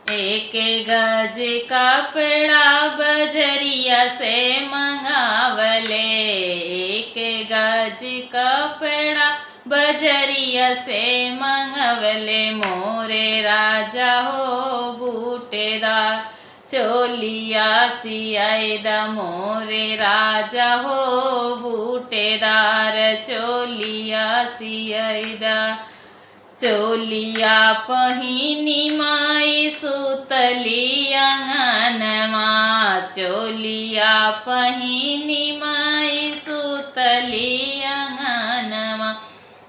एक गज कपड़ा बजरिया से मंगावले। एक गज कपड़ा बजरिया से मंगवले। मोरे राजा हो बूटेदार चोलिया सियादा। मोरे राजा हो बूटेदार चोलिया सियादा। चोलिया पहिनी माई सुतली अंगनमा। चोलिया पहिनी माई सुतली अंगनमा।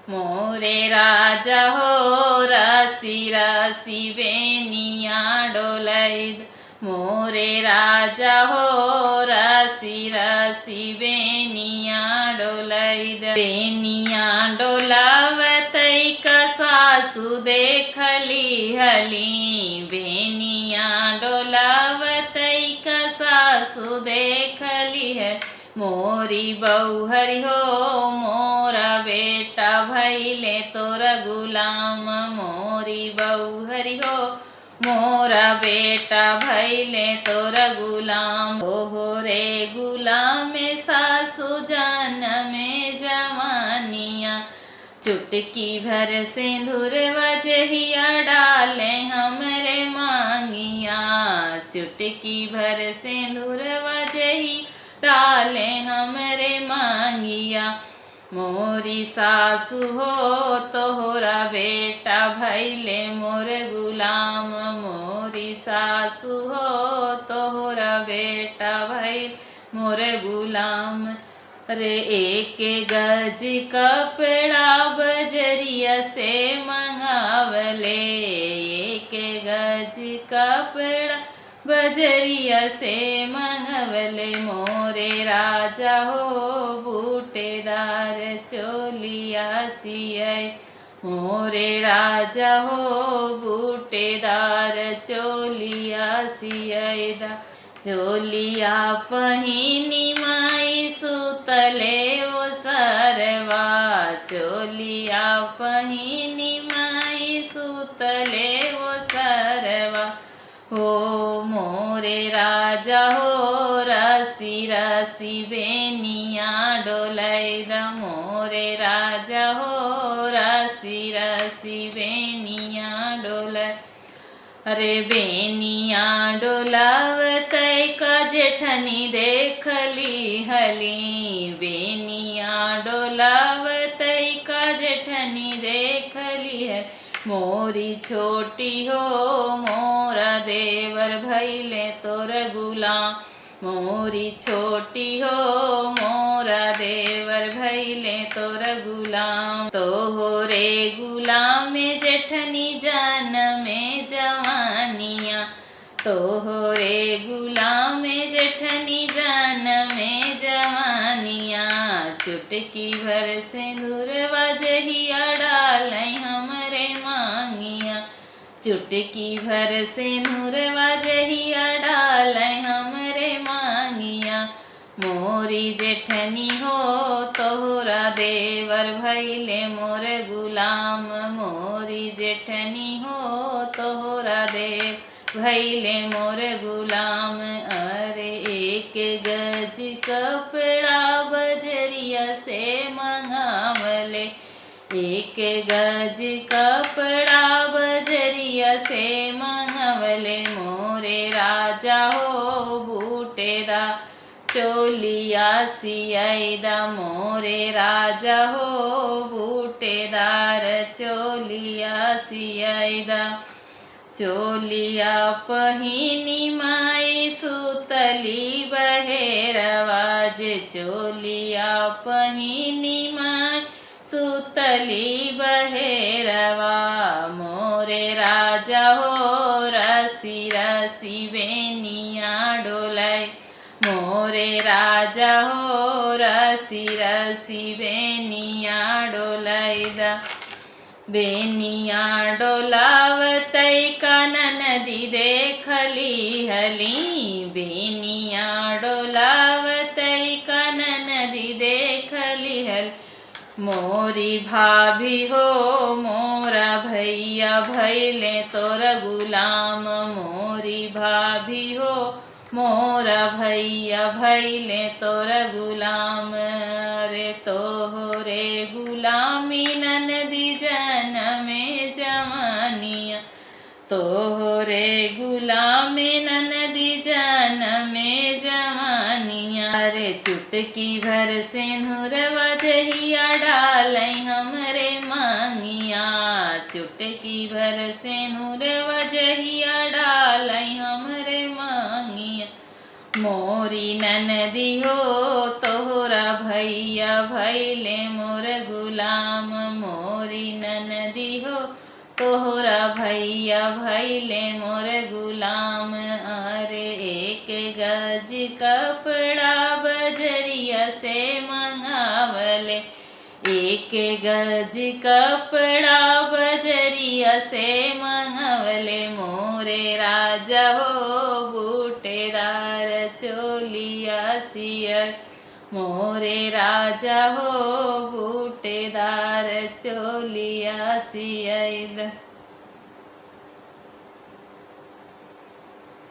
मोरे राजा हो रसी रसी बेनिया डोलैद। मोरे राजा हो रसी रसी बेनिया डोलैद। बेनिया डोलावतै का सासु देखली हली। बेनिया डोलावतै का सासु देखली है। मोरी बहू हरि हो मोरा बेटा भैले तोरा गुलाम। मोरी बहू हरि हो मोरा बेटा भैले तोरा गुलाम। हो रे गुलाम सासु जान में जवानिया। चुटकी भर सिंदूर वजहिया डाले हमरे मांगिया। चुटकी भर सिंदूर वजही डाले हमरे मांगिया। मोरी सासु हो तोहरा बेटा भैले मोर गुलाम। मोरी सासु हो तोहरा बेटा भैल मोर गुलाम। रे एक गज कपड़ा बजरिया से मंगावले। एक गज कपड़ा बजरिया से मंगवले। मोरे राजा हो बूटेदार चोलिया सियाई। मोरे राजा हो बूटेदार चोलिया सियाईदा। चोलिया पहिनी माई सुतले वो सरवा। चोलिया पहिनी माई सुतले वो सरवा। हो मोरे राजा हो रसी रसी बेनिया डोलैद। मोरे राजा हो रसी रसी बेनिया डोलै। अरे बेनिया डोलावतै का जेठनी देखली हली। बेनिया डोलावतै का जेठनी देखली है। मोरी छोटी हो मोरा देवर भैले तोर गुलाम। मोरी छोटी हो मोरा देवर भैले तोर गुलाम। तोहरे गुलाम में जेठनी जान में जवानिया। तोहरे गुलाम में जेठनी जान में जवानिया। चुटकी भर सिंदूर वजहिया डालै हमरे मांगिया। चुटकी भर सिंदूर वजहिया डालै हमरे मांगिया। मोरी जेठनी हो तोहरा देवर भैले मोर गुलाम। मोरी जेठनी हो तोहरा देव भैले मोर गुलाम। अरे एक गज कपड़ा बजरिया से मंगावले। एक गज कपड़ा बजरिया से मंगवले। मोरे राजा हो बूटेदार चोलिया सियादा। मोरे राजा हो बूटेदार चोलिया सियादा। चोलिया पहिनी माई सुतली बहेरवाज। चोलिया पहिनी माई सुतली बहेरवा। मोरे राजा हो रसी रसी बेनिया डोलै। मोरे राजा हो रसी रसी बेनिया डोलैदा। बेनिया डोलावतै का ननदी देखली हली। बेनिया डोलावतै का ननदी देखली हल। मोरी भाभी हो मोरा भैया भैले तोर गुलाम मोरी भाभी हो मोरा भैया भैले तोर गुलाम रे तोहरे गुलामी ननदी जनमे जवानिया तोहरे गुलामी ननदी जनमे जवानिया रे चुटकी भर सिंदूर वजहिया डालै हमरे मांगिया चुटकी भर सिंदूर वजहिया डालै हमरे मांगिया मोरी ननदी हो तोहरा भैया भैले मोर गुलाम मोरी ननदी हो तोहरा भैया भैले मोर गुलाम अरे एक गज कपड़ा बजरिया से मंगावले एक गज कपड़ा बजरिया से मंगवले मोरे राजा हो बूटेदार चोलिया सियर मोरे राजा हो बूटेदार चोलिया सियल।